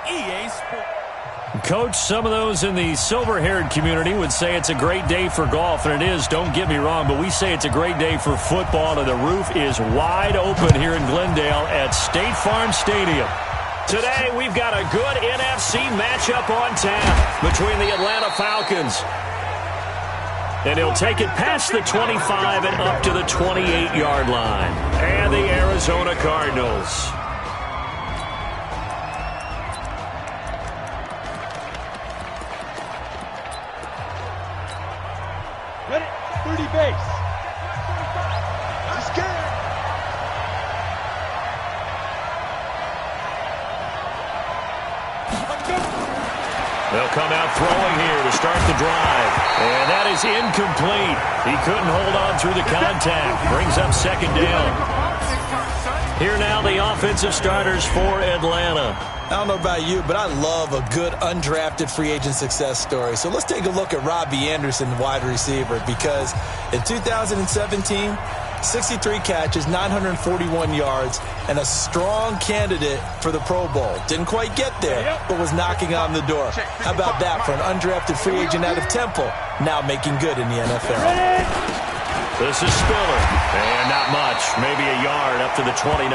EA Sports. Coach, some of those in the silver-haired community would say it's a great day for golf, and it is, don't get me wrong, but we say it's a great day for football, and the roof is wide open here in Glendale at State Farm Stadium. Today, we've got a good NFC matchup on tap between the Atlanta Falcons. And he'll take it past the 25 and up to the 28-yard line. And the Arizona Cardinals. Ready? 30 base. Let's get it. They'll come out throwing here to start the drive. And that is incomplete. He couldn't hold on through the contact. Brings up second down. Here now the offensive starters for Atlanta. I don't know about you, but I love a good undrafted free agent success story. So let's take a look at Robbie Anderson, wide receiver, because in 2017, 63 catches, 941 yards, and a strong candidate for the Pro Bowl. Didn't quite get there, but was knocking on the door. How about that for an undrafted free agent out of Temple, now making good in the NFL? This is Spiller, and not much, maybe a yard up to the 29.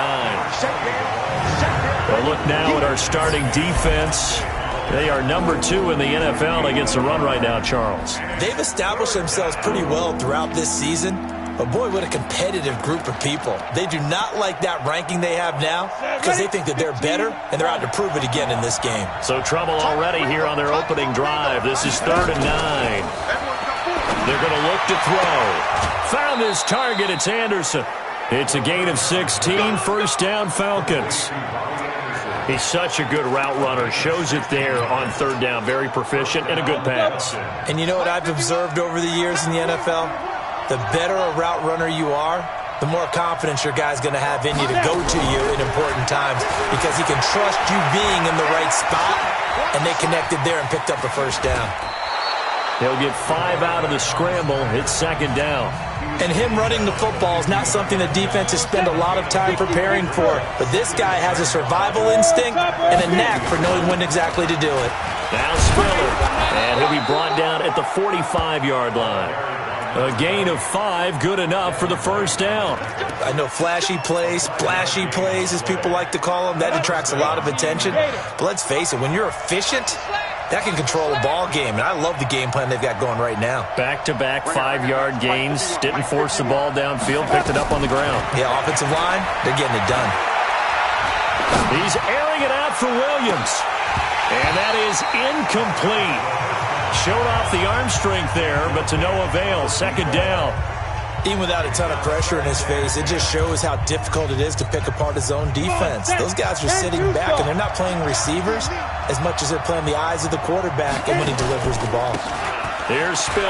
Well, look now at our starting defense. They are number 2 in the NFL against the run right now, Charles. They've established themselves pretty well throughout this season. But, boy, what a competitive group of people. They do not like that ranking they have now because they think that they're better, and they're out to prove it again in this game. So trouble already here on their opening drive. This is 3rd and 9. They're going to look to throw. Found his target. It's Anderson. It's a gain of 16. First down, Falcons. He's such a good route runner. Shows it there on 3rd down. Very proficient and a good pass. And you know what I've observed over the years in the NFL? The better a route runner you are, the more confidence your guy's going to have in you to go to you in important times because he can trust you being in the right spot, and they connected there and picked up a first down. He'll get 5 out of the scramble. It's 2nd down. And him running the football is not something that defenses spend a lot of time preparing for, but this guy has a survival instinct and a knack for knowing when exactly to do it. Now Spiller, and he'll be brought down at the 45-yard line. A gain of 5, good enough for the first down. I know flashy plays, splashy plays, as people like to call them, that attracts a lot of attention. But let's face it, when you're efficient, that can control a ball game. And I love the game plan they've got going right now. Back-to-back 5-yard gains. Didn't force the ball downfield, picked it up on the ground. Yeah, offensive line, they're getting it done. He's airing it out for Williams. And that is incomplete. Showed off the arm strength there, but to no avail. 2nd down. Even without a ton of pressure in his face, it just shows how difficult it is to pick apart his own defense. Those guys are sitting back, and they're not playing receivers as much as they're playing the eyes of the quarterback and when he delivers the ball. Here's Spiller.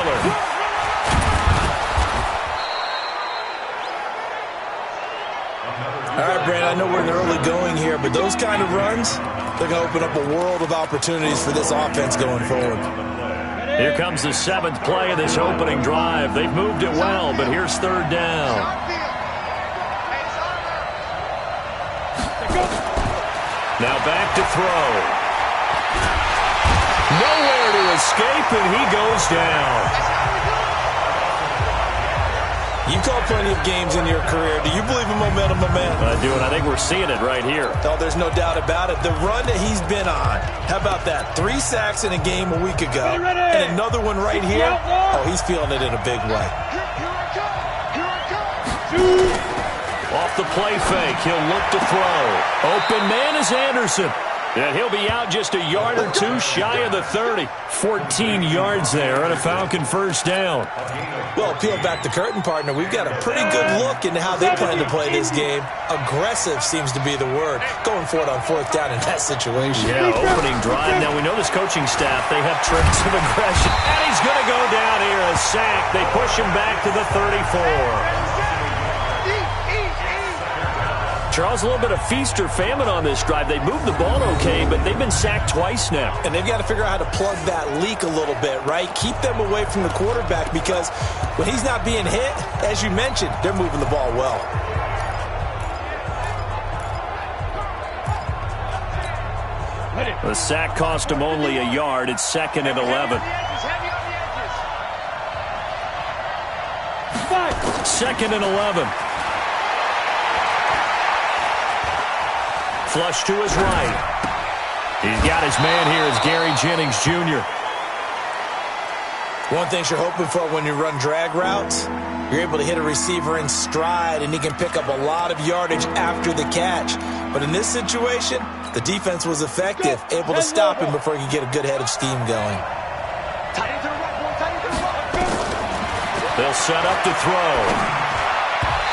All right, Brandon, I know we're in the early going here, but those kind of runs, they're going to open up a world of opportunities for this offense going forward. Here comes the 7th play of this opening drive. They've moved it well, but here's 3rd down. Now back to throw. Nowhere to escape, and he goes down. You call plenty of games in your career. Do you believe in momentum, my man? I do, and I think we're seeing it right here. Oh, there's no doubt about it. The run that he's been on. How about that? 3 sacks in a game a week ago. And another one right here. Oh, he's feeling it in a big way. Off the play fake, he'll look to throw. Open man is Anderson. And he'll be out just a yard or 2 shy of the 30. 14 yards there and a Falcon first down. Well, peel back the curtain, partner. We've got a pretty good look into how they plan to play this game. Aggressive seems to be the word. Going for it on 4th down in that situation. Yeah, opening drive. Now, we know this coaching staff, they have tricks of aggression. And he's going to go down here, a sack. They push him back to the 34. Charles, a little bit of feast or famine on this drive. They moved the ball okay, but they've been sacked twice now. And they've got to figure out how to plug that leak a little bit, right? Keep them away from the quarterback because when he's not being hit, as you mentioned, they're moving the ball well. The sack cost him only a yard. It's 2nd and 11. 2nd and 11. Flush to his right. He's got his man here as Gary Jennings Jr. One thing you're hoping for when you run drag routes, you're able to hit a receiver in stride, and he can pick up a lot of yardage after the catch. But in this situation, the defense was effective, able to stop him before he could get a good head of steam going. They'll set up to throw.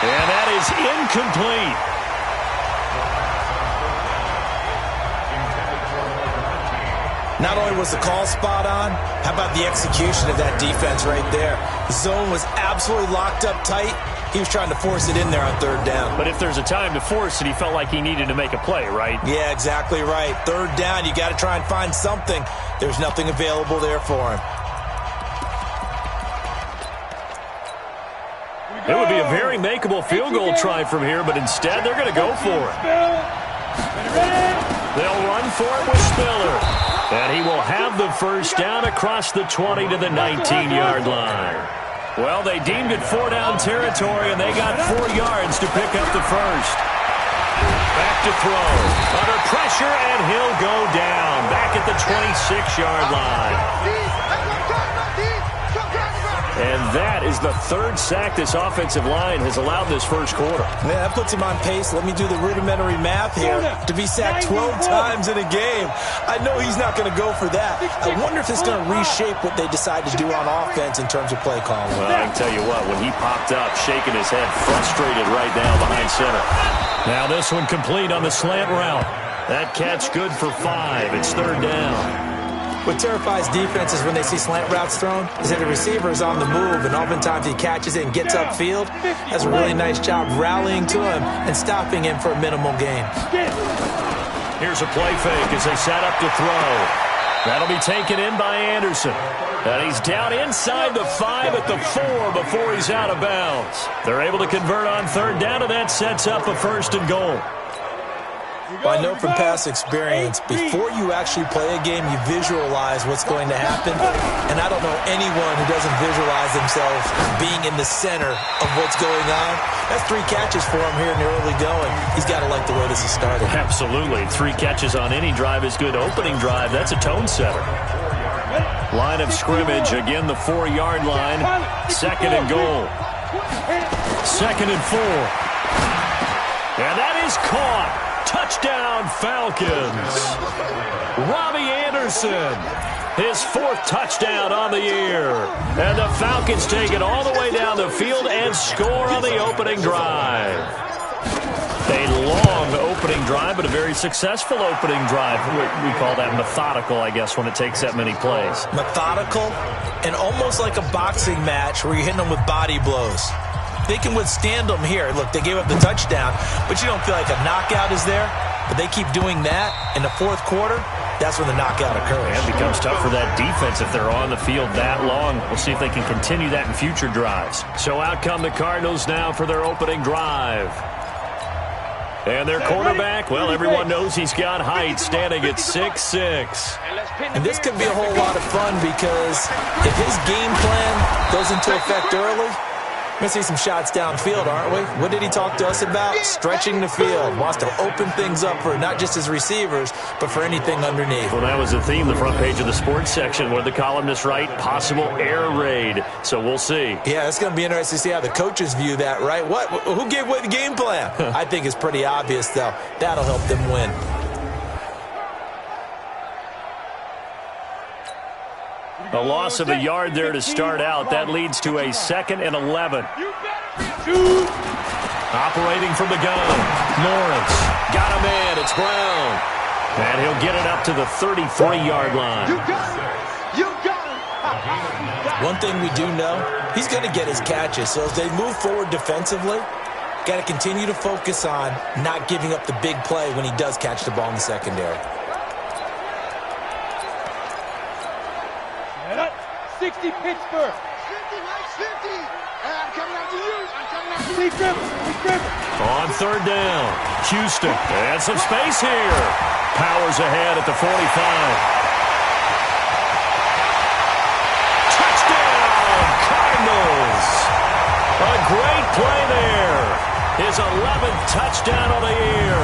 And that is incomplete. Not only was the call spot on, how about the execution of that defense right there? The zone was absolutely locked up tight. He was trying to force it in there on 3rd down. But if there's a time to force it, he felt like he needed to make a play, right? Yeah, exactly right. 3rd down, you got to try and find something. There's nothing available there for him. It would be a very makeable field goal try from here, but instead they're going to go for it. They'll run for it with Spiller. And he will have the 1st down across the 20 to the 19-yard line. Well, they deemed it 4-down territory, and they got 4 yards to pick up the 1st. Back to throw. Under pressure, and he'll go down. Back at the 26-yard line. And that is the 3rd sack this offensive line has allowed this 1st quarter. Yeah, that puts him on pace. Let me do the rudimentary math here. To be sacked 12 times in a game. I know he's not going to go for that. I wonder if it's going to reshape what they decide to do on offense in terms of play calling. Well, I can tell you what, when he popped up, shaking his head, frustrated right now behind center. Now this one complete on the slant route. That catch good for 5. It's 3rd down. What terrifies defenses when they see slant routes thrown is that the receiver is on the move, and oftentimes he catches it and gets upfield. Does a really nice job rallying to him and stopping him for a minimal gain. Here's a play fake as they set up to throw. That'll be taken in by Anderson. And he's down inside the 5 at the 4 before he's out of bounds. They're able to convert on 3rd down, and that sets up a 1st and goal. Well, I know from past experience, before you actually play a game, you visualize what's going to happen. And I don't know anyone who doesn't visualize themselves being in the center of what's going on. That's 3 catches for him here in the early going. He's got to like the way this is starting. Absolutely. 3 catches on any drive is good. Opening drive, that's a tone setter. Line of scrimmage, again the 4-yard line. 2nd and goal. 2nd and 4. And that is caught. Touchdown, Falcons. Robbie Anderson, his 4th touchdown on the year. And the Falcons take it all the way down the field and score on the opening drive. A long opening drive, but a very successful opening drive. We call that methodical, I guess, when it takes that many plays. Methodical and almost like a boxing match where you're hitting them with body blows. They can withstand them here. Look, they gave up the touchdown, but you don't feel like a knockout is there. But they keep doing that in the 4th quarter. That's when the knockout occurs. And it becomes tough for that defense if they're on the field that long. We'll see if they can continue that in future drives. So out come the Cardinals now for their opening drive. And their quarterback, well, everyone knows he's got height, standing at 6'6". And this could be a whole lot of fun because if his game plan goes into effect early, we're going to see some shots downfield, aren't we? What did he talk to us about? Stretching the field. Wants to open things up for not just his receivers, but for anything underneath. Well, that was the theme, the front page of the sports section. What did the columnists write? Possible air raid. So we'll see. Yeah, it's going to be interesting to see how the coaches view that, right? What? Who gave away the game plan? I think it's pretty obvious, though. That'll help them win. A loss of a yard there to start out. That leads to a 2nd and 11. Operating from the gun. Lawrence got a man. It's Brown. And he'll get it up to the 33-yard line. One thing we do know, he's going to get his catches. So as they move forward defensively, got to continue to focus on not giving up the big play when he does catch the ball in the secondary. 60 Pittsburgh. 50, Mike, 50. I'm coming after you. I'm coming after you. On 3rd down, Houston. And some space here. powers ahead at the 45. Touchdown, Cardinals. A great play there. His 11th touchdown of the year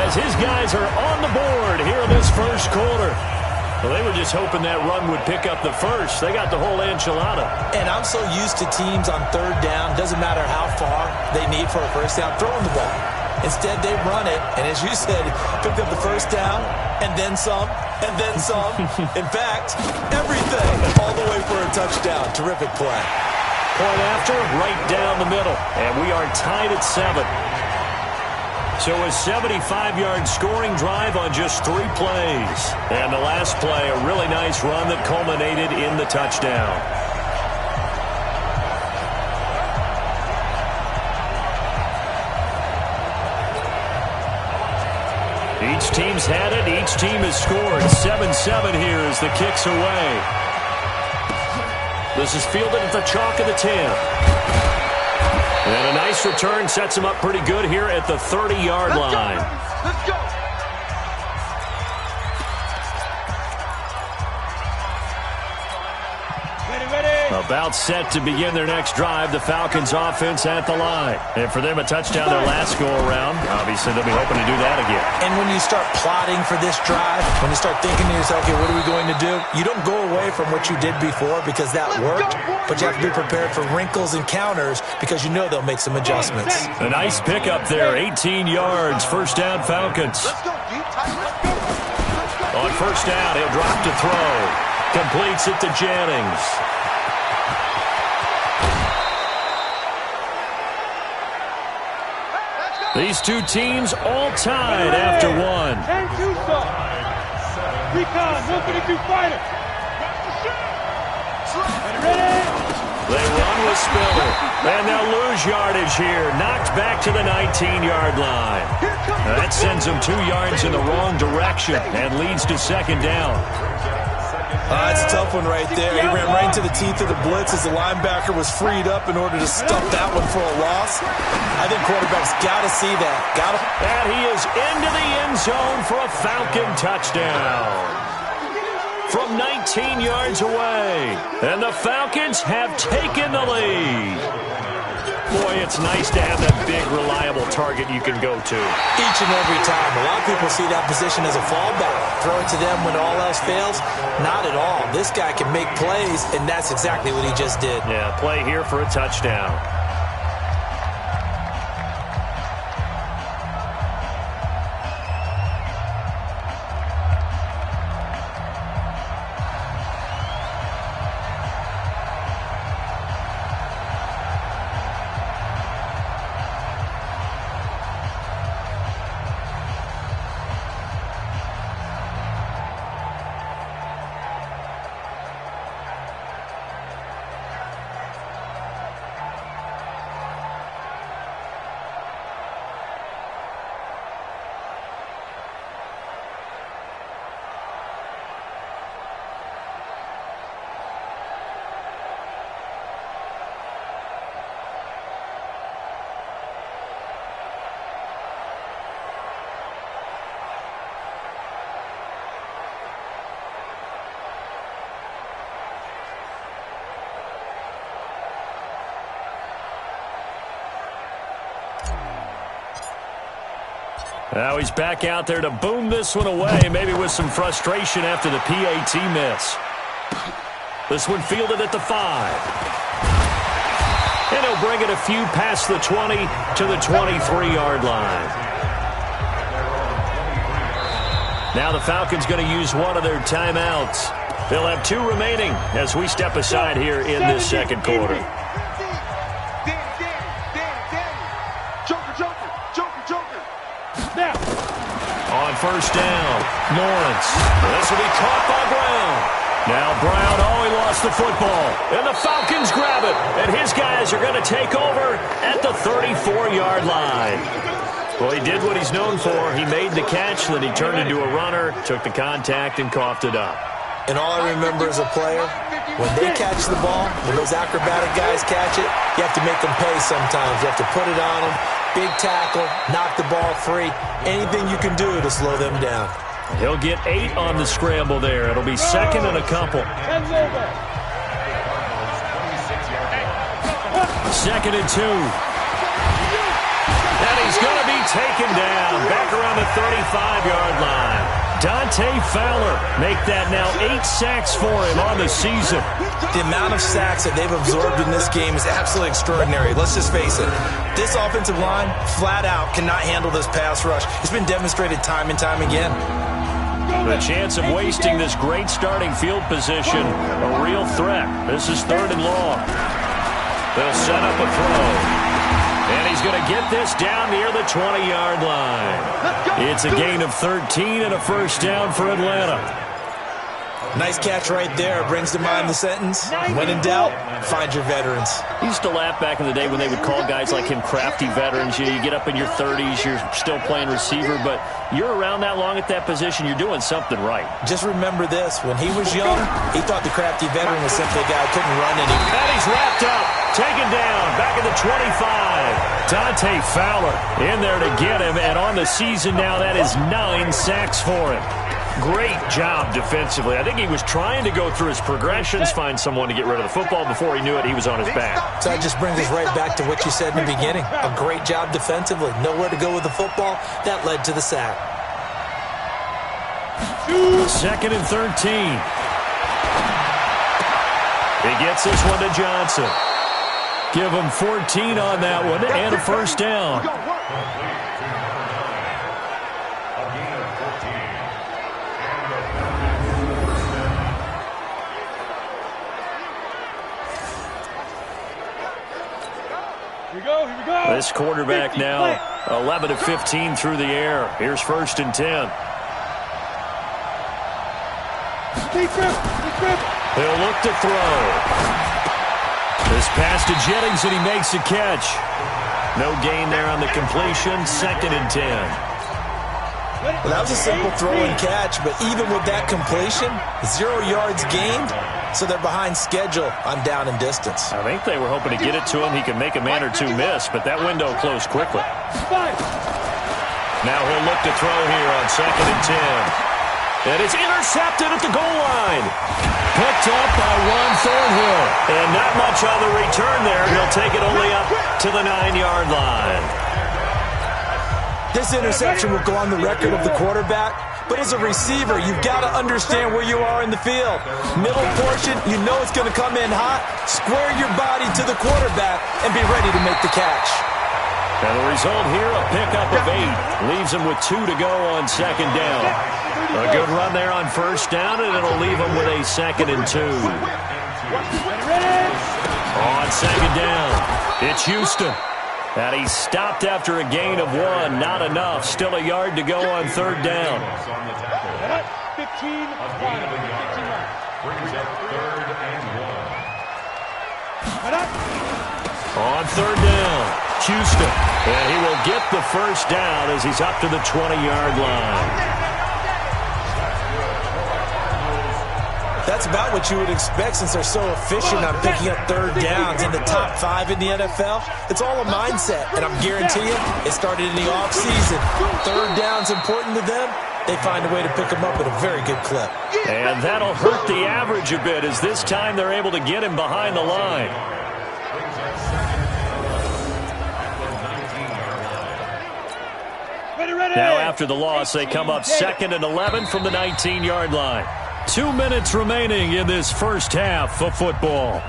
as his guys are on the board here in this first quarter. Well, they were just hoping that run would pick up the first. They got the whole enchilada. And I'm so used to teams on third down, doesn't matter how far they need for a first down, throwing the ball. Instead, they run it, and as you said, picked up the first down, and then some, and then some. In fact, everything all the way for a touchdown. Terrific play. Point after, right down the middle. And we are tied at 7. So a 75-yard scoring drive on just 3 plays. And the last play, a really nice run that culminated in the touchdown. Each team's had it. Each team has scored. 7-7 here as the kick's away. This is fielded at the chalk of the 10. And a nice return sets him up pretty good here at the 30-yard line. Let's go. About set to begin their next drive. The Falcons offense at the line. And for them, a touchdown their last go-around. Obviously, they'll be hoping to do that again. And when you start plotting for this drive, when you start thinking to yourself, okay, what are we going to do? You don't go away from what you did before because that worked, but you have to be prepared for wrinkles and counters because you know they'll make some adjustments. A nice pickup there, 18 yards, first down Falcons. On first down, he'll drop to throw. Completes it to Jennings. These two teams all tied after 1. And Tucson. Recon, 152 fighter. They run with Spiller. And they'll lose yardage here. Knocked back to the 19-yard line. That sends them 2 yards in the wrong direction and leads to second down. That's a tough one right there. He ran right into the teeth of the blitz as the linebacker was freed up in order to stuff that one for a loss. I think quarterbacks got to see that. And he is into the end zone for a Falcon touchdown. From 19 yards away. And the Falcons have taken the lead. Boy, it's nice to have that big, reliable target you can go to. Each and every time. A lot of people see that position as a fallback. Throw it to them when all else fails. Not at all. This guy can make plays, and that's exactly what he just did. Yeah, play here for a touchdown. Now he's back out there to boom this one away, maybe with some frustration after the PAT miss. This one fielded at the 5. And he'll bring it a few past the 20 to the 23-yard line. Now the Falcons going to use one of their timeouts. They'll have 2 remaining as we step aside here in this second quarter. On first down, Lawrence. This will be caught by Brown. Now Brown, he lost the football. And the Falcons grab it. And his guys are going to take over at the 34-yard line. Well, he did what he's known for. He made the catch, then he turned into a runner, took the contact, and coughed it up. And all I remember as a player, when they catch the ball, when those acrobatic guys catch it, you have to make them pay sometimes. You have to put it on them. Big tackle, knock the ball free. Anything you can do to slow them down. He'll get 8 on the scramble there. It'll be second and a couple. Second and 2. And he's going to be taken down back around the 35-yard line. Dante Fowler make that now 8 sacks for him on the season. The amount of sacks that they've absorbed in this game is absolutely extraordinary. Let's just face it. This offensive line, flat out, cannot handle this pass rush. It's been demonstrated time and time again. The chance of wasting this great starting field position, a real threat. This is 3rd and long. They'll set up a throw. And he's going to get this down near the 20-yard line. It's a gain of 13 and a first down for Atlanta. Nice catch right there. Brings to mind the sentence, when in doubt, find your veterans. He used to laugh back in the day when they would call guys like him crafty veterans. You get up in your 30s, you're still playing receiver, but you're around that long at that position, you're doing something right. Just remember this. When he was young, he thought the crafty veteran was simply a guy who couldn't run anymore. And he's wrapped up, taken down, back at the 25. Dante Fowler in there to get him, and on the season now, that is 9 sacks for him. Great job defensively. I think he was trying to go through his progressions, find someone to get rid of the football. Before he knew it, he was on his back. So that just brings us right back to what you said in the beginning. A great job defensively. Nowhere to go with the football. That led to the sack. Second and 13. He gets this one to Johnson. Give him 14 on that one and a first down. Here we go. This quarterback now 11 of 15 through the air. Here's 1st and 10. He'll look to throw. This pass to Jennings, and he makes a catch. No gain there on the completion. 2nd and 10. Well, that was a simple throw and catch, but even with that completion, 0 yards gained, so they're behind schedule on down and distance. I think they were hoping to get it to him. He could make a man or two miss, but that window closed quickly. Now he'll look to throw here on 2nd and 10. And it's intercepted at the goal line. Picked up by Juan Thornhill. And not much on the return there. He'll take it only up to the 9-yard line. This interception will go on the record of the quarterback, but as a receiver, you've got to understand where you are in the field. Middle portion, you know it's going to come in hot. Square your body to the quarterback and be ready to make the catch. And the result here, a pickup of 8. Leaves him with 2 to go on 2nd down. A good run there on 1st down, and it'll leave him with a 2nd and 2. On 2nd down, it's Houston. And he stopped after a gain of 1. Not enough. Still a yard to go on 3rd down. 15. On 3rd down, Houston. And he will get the first down as he's up to the 20-yard line. That's about what you would expect since they're so efficient on picking up 3rd downs in the top 5 in the NFL. It's all a mindset, and I'm guaranteeing it started in the offseason. 3rd down's important to them. They find a way to pick them up at a very good clip. And that'll hurt the average a bit as this time they're able to get him behind the line. Now after the loss, they come up 2nd and 11 from the 19-yard line. 2 minutes remaining in this first half of football.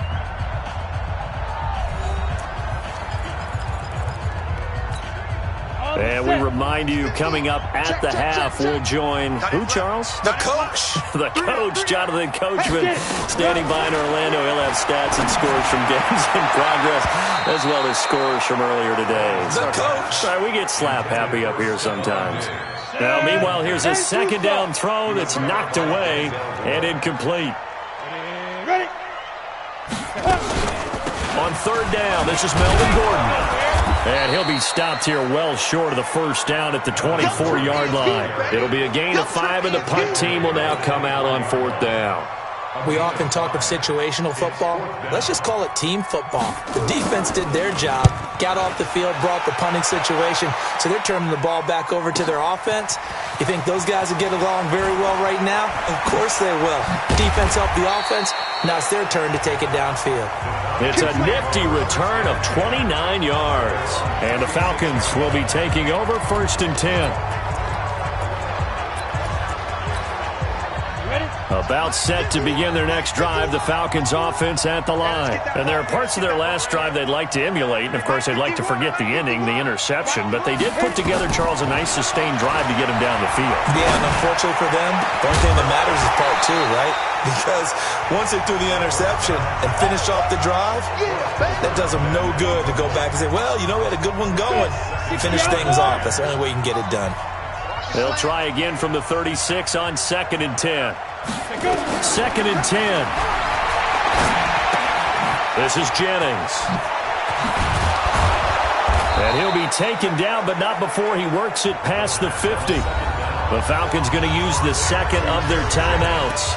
And we remind you, coming up at the half, we'll join who, Charles? The coach. The coach, Jonathan Coachman, standing by in Orlando. He'll have stats and scores from games in progress, as well as scores from earlier today. The coach. Sorry, we get slap happy up here sometimes. Now, meanwhile, here's a 2nd down throw that's knocked away and incomplete. Ready. On 3rd down, this is Melvin Gordon. And he'll be stopped here well short of the first down at the 24-yard line. It'll be a gain of 5, and the punt team will now come out on 4th down. We often talk of situational football. Let's just call it team football. The defense did their job, got off the field, brought the punting situation, so they're turning the ball back over to their offense. You think those guys will get along very well right now? Of course they will. Defense helped the offense. Now it's their turn to take it downfield. It's a nifty return of 29 yards. And the Falcons will be taking over 1st and 10. About set to begin their next drive, the Falcons offense at the line. And there are parts of their last drive they'd like to emulate, and of course they'd like to forget the ending, the interception, but they did put together, Charles, a nice sustained drive to get him down the field. Yeah, and unfortunately for them, the only thing that matters is part 2, right? Because once they threw the interception and finished off the drive, that does them no good to go back and say, well, you know, we had a good one going. Finish things off. That's the only way you can get it done. They'll try again from the 36 on 2nd and 10. 2nd and 10. This is Jennings. And he'll be taken down, but not before he works it past the 50. The Falcons going to use the second of their timeouts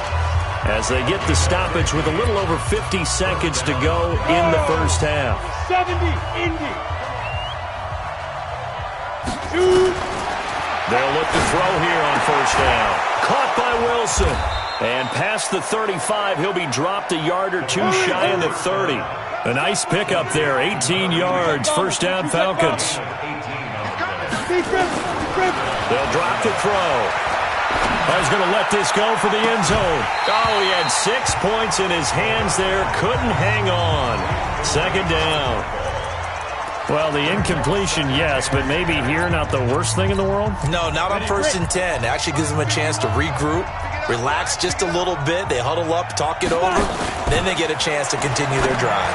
as they get the stoppage with a little over 50 seconds to go in the first half. 70, Indy. They'll look to throw here on 1st down. Caught by Wilson. And past the 35, he'll be dropped a yard or 2 shy of the 30. A nice pickup there, 18 yards, 1st down Falcons. They'll drop the throw. I was going to let this go for the end zone. Oh, he had 6 points in his hands there. Couldn't hang on. 2nd down. Well, the incompletion, yes, but maybe here not the worst thing in the world? No, not on 1st and 10. It actually gives them a chance to regroup, relax just a little bit. They huddle up, talk it over. Then they get a chance to continue their drive.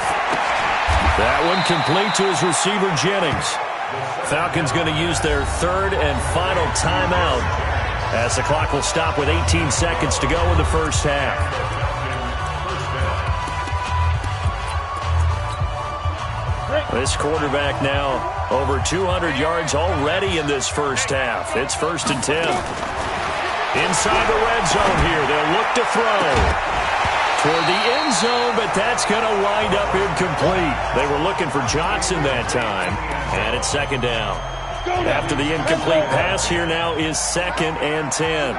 That one complete to his receiver, Jennings. Falcons going to use their 3rd and final timeout as the clock will stop with 18 seconds to go in the first half. This quarterback now over 200 yards already in this first half. It's 1st and 10. Inside the red zone here. They'll look to throw toward the end zone, but that's going to wind up incomplete. They were looking for Johnson that time, and it's 2nd down. After the incomplete pass, here now is 2nd and 10.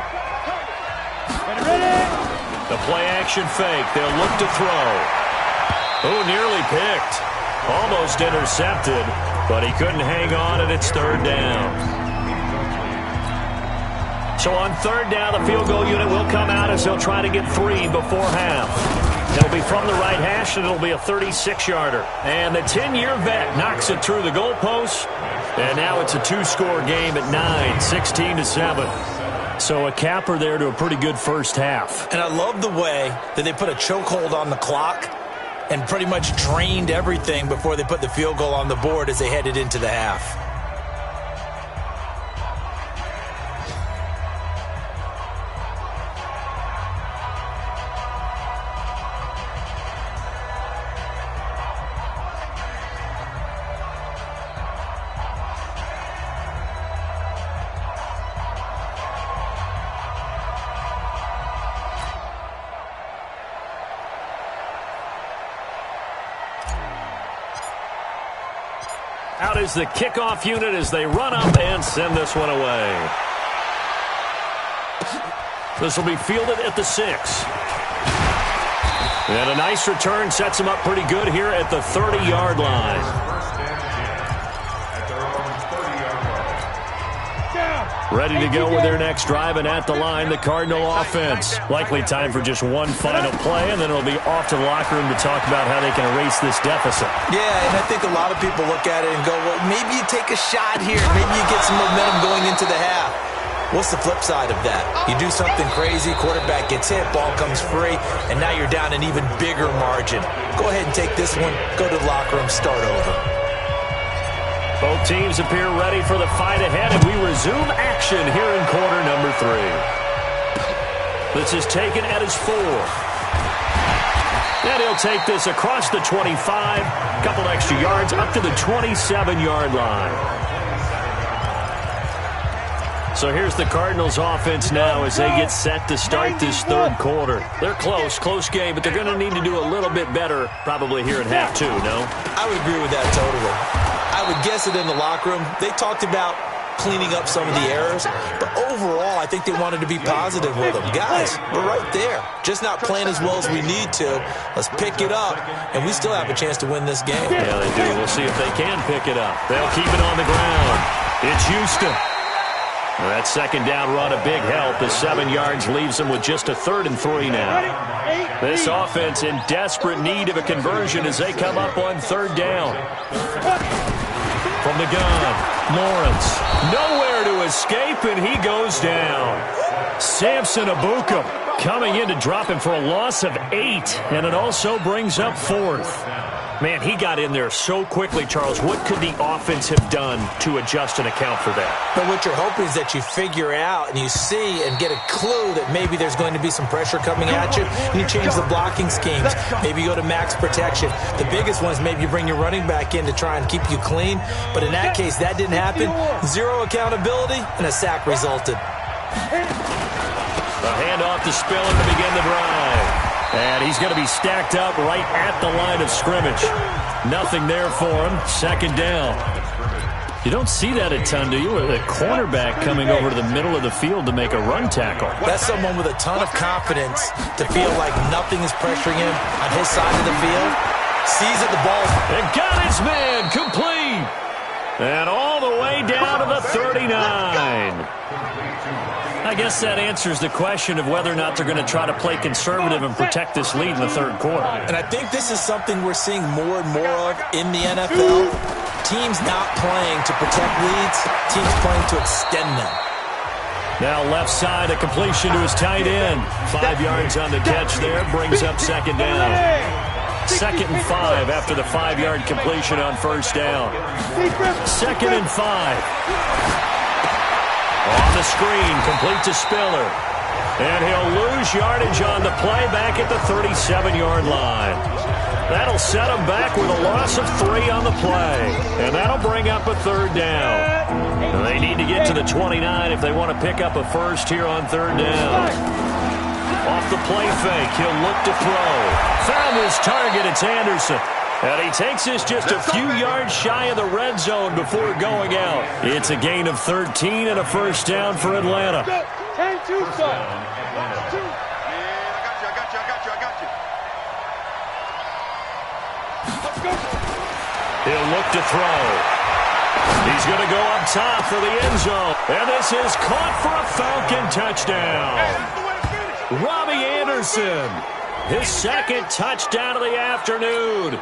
The play action fake. They'll look to throw. Oh, nearly picked. Almost intercepted, but he couldn't hang on, and it's 3rd down. So on 3rd down, the field goal unit will come out as they'll try to get 3 before half. It'll be from the right hash, and it'll be a 36-yarder. And the 10-year vet knocks it through the goalpost, and now it's a 2-score game at 9, 16-7. So a capper there to a pretty good first half. And I love the way that they put a chokehold on the clock and pretty much drained everything before they put the field goal on the board as they headed into the half. Out is the kickoff unit as they run up and send this one away. This will be fielded at the 6. And a nice return sets them up pretty good here at the 30-yard line. Ready to go with their next drive, and at the line, the Cardinal offense. Likely time for just one final play, and then it'll be off to the locker room to talk about how they can erase this deficit. Yeah, and I think a lot of people look at it and go, well, maybe you take a shot here. Maybe you get some momentum going into the half. What's the flip side of that? You do something crazy, quarterback gets hit, ball comes free, and now you're down an even bigger margin. Go ahead and take this one, go to the locker room, start over. Both teams appear ready for the fight ahead, and we resume action here in quarter number 3. This is taken at his 4. And he'll take this across the 25, a couple extra yards up to the 27-yard line. So here's the Cardinals offense now as they get set to start this third quarter. They're close game, but they're going to need to do a little bit better probably here in half two, no? I would agree with that totally. I would guess that in the locker room, they talked about cleaning up some of the errors, but overall, I think they wanted to be positive with them. Guys, we're right there. Just not playing as well as we need to. Let's pick it up, and we still have a chance to win this game. Yeah, they do. We'll see if they can pick it up. They'll keep it on the ground. It's Houston. Well, that second down run a big help. The 7 yards leaves them with just a 3rd and 3 now. This offense in desperate need of a conversion as they come up on 3rd down. From the gun, Lawrence. Nowhere to escape, and he goes down. Samson Abuka coming in to drop him for a loss of 8, and it also brings up 4th. Man, he got in there so quickly, Charles. What could the offense have done to adjust and account for that? But what you're hoping is that you figure out and you see and get a clue that maybe there's going to be some pressure coming at you, and you change the blocking schemes. Maybe you go to max protection. The biggest one is maybe you bring your running back in to try and keep you clean. But in that case, that didn't happen. 0 accountability, and a sack resulted. A handoff to Spiller to begin the drive. And he's going to be stacked up right at the line of scrimmage. Nothing there for him. 2nd down. You don't see that a ton, do you? A cornerback coming over to the middle of the field to make a run tackle. That's someone with a ton of confidence to feel like nothing is pressuring him on his side of the field. Sees that the ball. And got his man complete. And all the way down to the 39. I guess that answers the question of whether or not they're going to try to play conservative and protect this lead in the 3rd quarter. And I think this is something we're seeing more and more of in the NFL. Teams not playing to protect leads, teams playing to extend them. Now left side, a completion to his tight end. 5 yards on the catch there, brings up 2nd down. 2nd and 5 after the 5-yard completion on 1st down. 2nd and 5. On the screen, complete to Spiller. And he'll lose yardage on the play back at the 37-yard line. That'll set him back with a loss of 3 on the play. And that'll bring up a 3rd down. They need to get to the 29 if they want to pick up a first here on 3rd down. Off the play fake, he'll look to throw. Found his target, it's Anderson. And he takes this just a few yards shy of the red zone before going out. It's a gain of 13 and a 1st down for Atlanta. 10-2, son. He'll look to throw. He's going to go up top for the end zone. And this is caught for a Falcon touchdown. Robbie Anderson, his 2nd touchdown of the afternoon.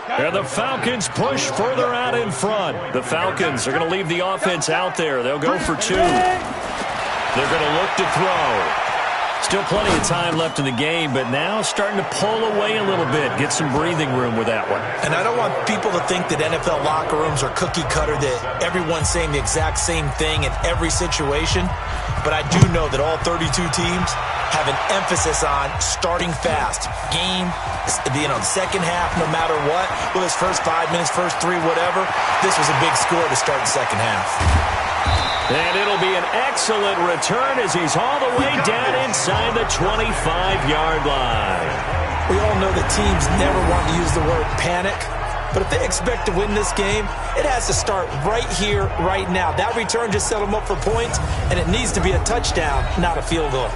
And the Falcons push further out in front. The Falcons are going to leave the offense out there. They'll go for 2. They're going to look to throw. Still plenty of time left in the game, but now starting to pull away a little bit. Get some breathing room with that one. And I don't want people to think that NFL locker rooms are cookie cutter, that everyone's saying the exact same thing in every situation. But I do know that all 32 teams have an emphasis on starting fast. Game, the second half, no matter what. Well, his first 5 minutes, first 3, whatever. This was a big score to start the second half. And it'll be an excellent return as he's all the way down inside the 25-yard line. We all know that teams never want to use the word panic. But if they expect to win this game, it has to start right here, right now. That return just set them up for points, and it needs to be a touchdown, not a field goal.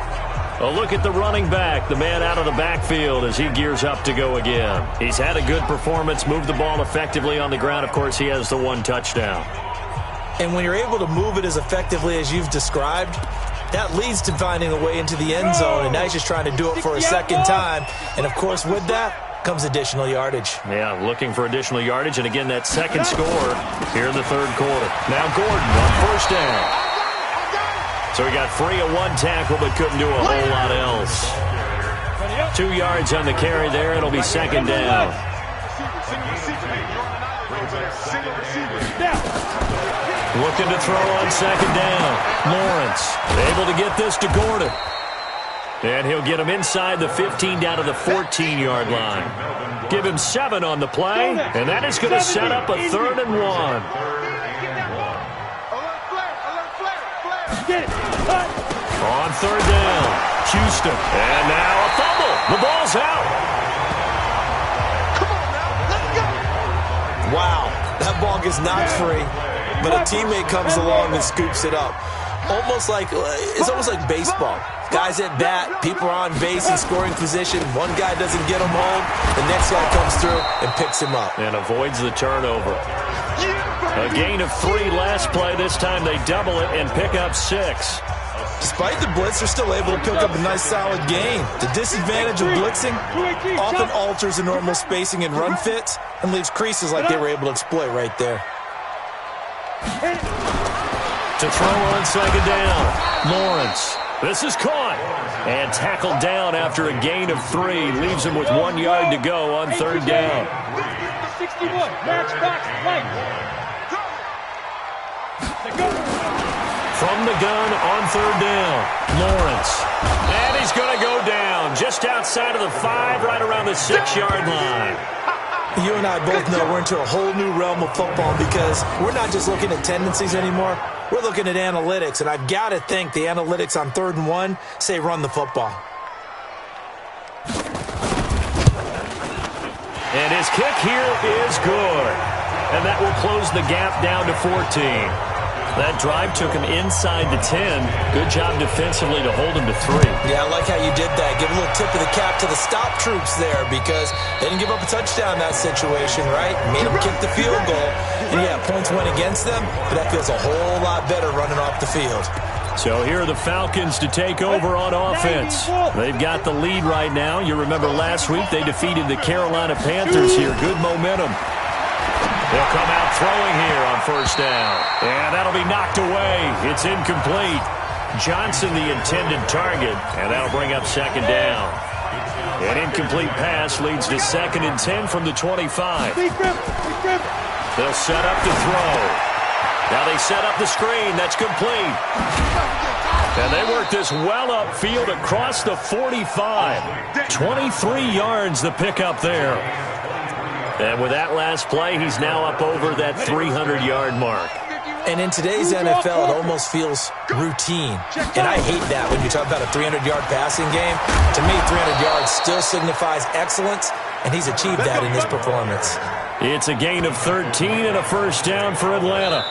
A look at the running back, the man out of the backfield as he gears up to go again. He's had a good performance, moved the ball effectively on the ground. Of course, he has the 1 touchdown. And when you're able to move it as effectively as you've described, that leads to finding a way into the end zone, and now he's just trying to do it for a 2nd time. And, of course, with that comes additional yardage. Yeah, looking for additional yardage, and again, that 2nd score here in the 3rd quarter. Now Gordon on 1st down. So he got free of 1 tackle, but couldn't do a whole lot else. 2 yards on the carry there. It'll be 2nd down. Looking to throw on 2nd down. Lawrence able to get this to Gordon. And he'll get him inside the 15 down to the 14-yard line. Give him 7 on the play, and that is going to set up a 3rd and 1. On third down, Houston. And now a fumble. The ball's out. Come on now, let's go. Wow, that ball gets knocked free, but a teammate comes along and scoops it up. It's almost like baseball. Guys at bat, people are on base in scoring position. One guy doesn't get him home. The next guy comes through and picks him up. And avoids the turnover. A gain of 3 last play. This time they double it and pick up 6. Despite the blitz, they're still able to pick up a nice solid gain. The disadvantage of blitzing often alters the normal spacing and run fits and leaves creases like they were able to exploit right there. To throw on second down, Lawrence. This is caught and tackled down after a gain of 3. Leaves him with 1 yard to go on third down. 61, match box, right. From the gun on third down, Lawrence. And he's going to go down just outside of the 5, right around the 6-yard line. You and I both know we're into a whole new realm of football because we're not just looking at tendencies anymore. We're looking at analytics, and I've got to think the analytics on 3rd and 1 say run the football. And his kick here is good. And that will close the gap down to 14. That drive took him inside the 10. Good job defensively to hold him to 3. Yeah, I like how you did that. Give a little tip of the cap to the stop troops there because they didn't give up a touchdown in that situation, right? Made them kick the field goal. And, yeah, points went against them, but that feels a whole lot better running off the field. So here are the Falcons to take over on offense. They've got the lead right now. You remember last week they defeated the Carolina Panthers here. Good momentum. They'll come out throwing here on first down. And that'll be knocked away. It's incomplete. Johnson the intended target, and that'll bring up second down. An incomplete pass leads to 2nd and 10 from the 25. They'll set up to throw. Now they set up the screen. That's complete. And they work this well upfield across the 45. 23 yards the pickup there. And with that last play, he's now up over that 300-yard mark. And in today's NFL, it almost feels routine. And I hate that when you talk about a 300-yard passing game. To me, 300 yards still signifies excellence, and he's achieved that in his performance. It's a gain of 13 and a first down for Atlanta.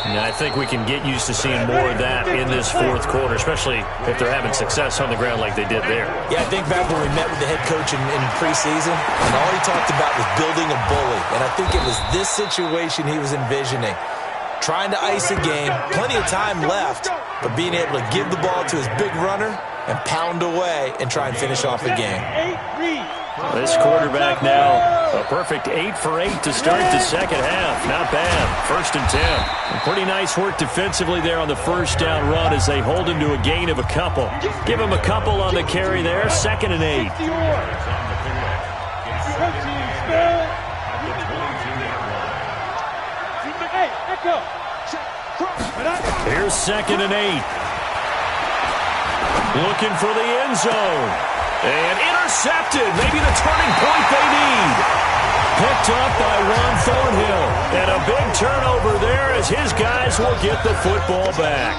And I think we can get used to seeing more of that in this 4th quarter, especially if they're having success on the ground like they did there. Yeah, I think back when we met with the head coach in preseason, and all he talked about was building a bully. And I think it was this situation he was envisioning. Trying to ice a game, plenty of time left, but being able to give the ball to his big runner and pound away and try and finish off a game. This quarterback now, a perfect 8 for 8 to start the second half. Not bad. 1st and 10. And pretty nice work defensively there on the first down run as they hold him to a gain of a couple. Give him a couple on the carry there. 2nd and 8. Here's 2nd and 8. Looking for the end zone. And intercepted. Maybe the turning point they need. Picked up by Ron Thornhill. And a big turnover there as his guys will get the football back.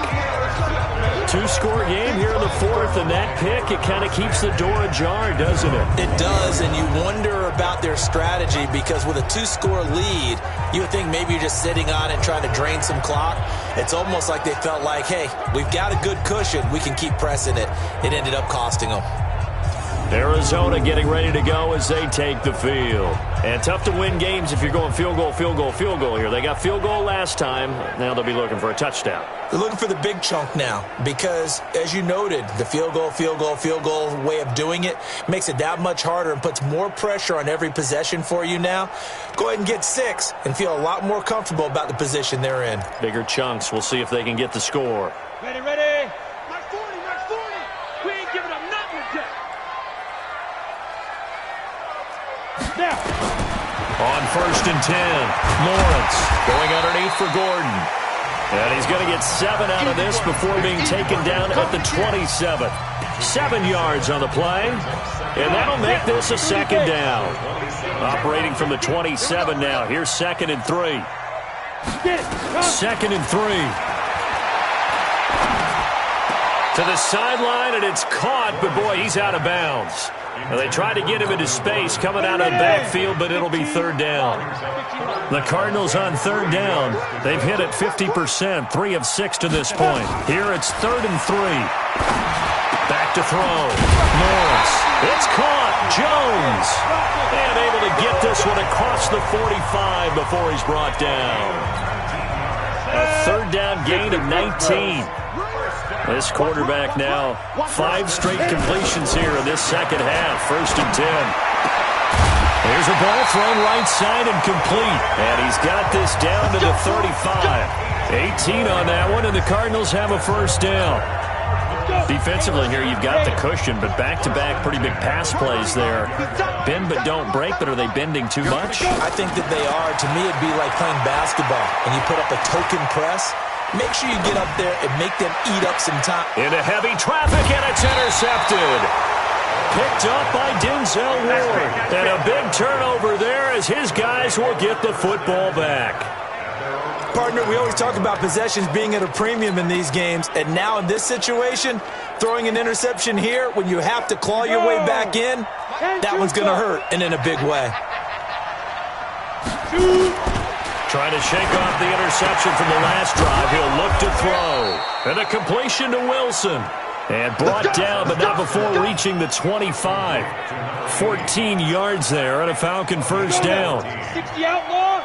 2-score game here in the 4th, and that pick, it kind of keeps the door ajar, doesn't it? It does, and you wonder about their strategy because with a 2-score lead, you would think maybe you're just sitting on it trying to drain some clock. It's almost like they felt like, hey, we've got a good cushion. We can keep pressing it. It ended up costing them. Arizona getting ready to go as they take the field. And tough to win games if you're going field goal, field goal, field goal here. They got field goal last time. Now they'll be looking for a touchdown. They're looking for the big chunk now because, as you noted, the field goal, field goal, field goal way of doing it makes it that much harder and puts more pressure on every possession for you now. Go ahead and get 6 and feel a lot more comfortable about the position they're in. Bigger chunks. We'll see if they can get the score. Ready, ready. Mark 40, Mark 40. We ain't giving up nothing yet. Now. On 1st and 10, Lawrence going underneath for Gordon. And he's going to get 7 out of this before being taken down at the 27. 7 yards on the play. And that'll make this a 2nd down. Operating from the 27 now. Here's 2nd and 3. 2nd and 3. To the sideline, and it's caught, but boy, he's out of bounds. Well, they tried to get him into space coming out of the backfield, but it'll be third down. The Cardinals on third down. They've hit it 50%, 3 of 6 to this point. Here it's 3rd and 3. Back to throw. Morris. It's caught. Jones. And able to get this one across the 45 before he's brought down. A third down gain of 19. This quarterback now, 5 straight completions here in this second half. 1st and 10. Here's a ball thrown right side and complete. And he's got this down to the 35. 18 on that one, and the Cardinals have a first down. Defensively here, you've got the cushion, but back-to-back pretty big pass plays there. Bend but don't break, but are they bending too much? I think that they are. To me, it'd be like playing basketball, and you put up a token press. Make sure you get up there and make them eat up some time. Into heavy traffic, and it's intercepted. Picked up by Denzel Ward. And a big turnover there as his guys will get the football back. Partner, we always talk about possessions being at a premium in these games, and now in this situation, throwing an interception here when you have to claw your way back in, that one's going to hurt, and in a big way. Trying to shake off the interception from the last drive. He'll look to throw. And a completion to Wilson. And brought down, but not before reaching the 25. 14 yards there and a Falcon first down. 60 outlaw.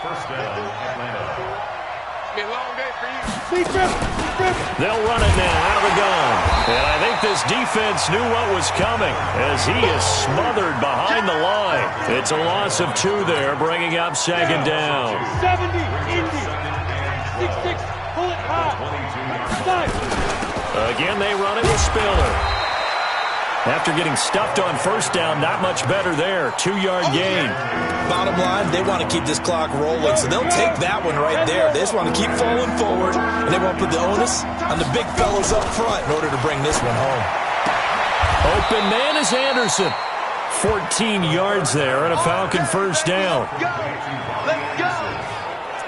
They'll run it now out of the gun. And I think this defense knew what was coming as he is smothered behind the line. It's a loss of 2 there, bringing up second down. 70, Indy. 6-6, pull it high. Again, they run it with Spiller. After getting stuffed on first down, not much better there. 2-yard gain. Bottom line, they want to keep this clock rolling, so they'll take that one right there. They just want to keep falling forward, and they want to put the onus on the big fellows up front in order to bring this one home. Open man is Anderson. 14 yards there and a Falcon first down.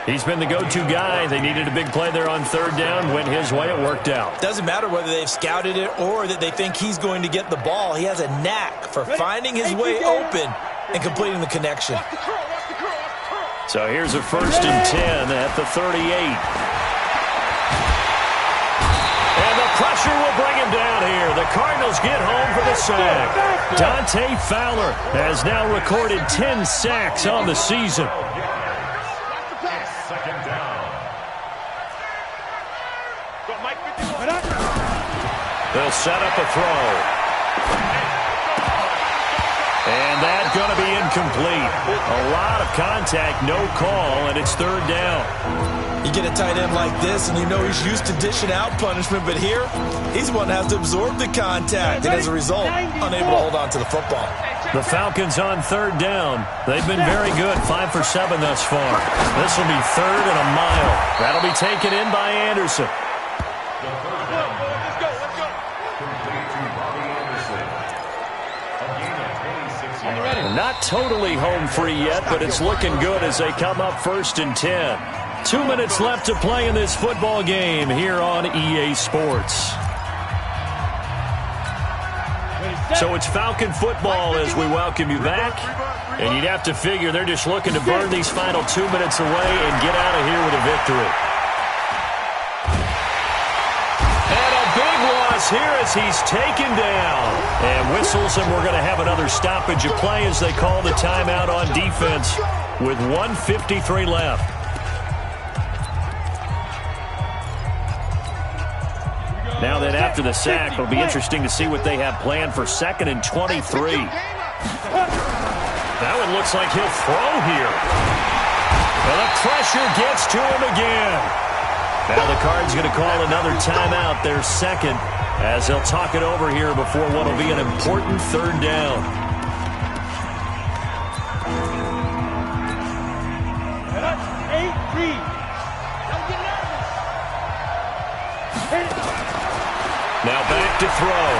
He's been the go-to guy. They needed a big play there on third down. Went his way. It worked out. Doesn't matter whether they've scouted it or that they think he's going to get the ball. He has a knack for finding his way open and completing the connection. So here's a 1st and 10 at the 38. And the pressure will bring him down here. The Cardinals get home for the sack. Dante Fowler has now recorded 10 sacks on the season. They'll set up a throw. And that's going to be incomplete. A lot of contact, no call, and it's third down. You get a tight end like this, and you know he's used to dishing out punishment, but here, he's the one that has to absorb the contact, and as a result, unable to hold on to the football. The Falcons on third down. They've been very good, 5 for 7 thus far. This will be 3rd and a mile. That'll be taken in by Anderson. Not totally home free yet, but it's looking good as they come up 1st and 10. 2 minutes left to play in this football game here on EA Sports. So it's Falcon football as we welcome you back. And you'd have to figure they're just looking to burn these final 2 minutes away and get out of here with a victory. And a big loss here as he's taken down. And whistles, and we're going to have another stoppage of play as they call the timeout on defense with 1:53 left. Now that after the sack, it'll be interesting to see what they have planned for 2nd and 23. That one looks like he'll throw here. Well, the pressure gets to him again. Now the Cards going to call another timeout, their second, as they'll talk it over here before what will be an important third down. Now back to throw.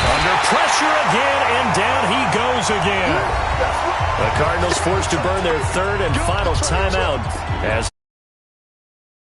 Under pressure again, and down he goes again. The Cardinals forced to burn their 3rd and final timeout as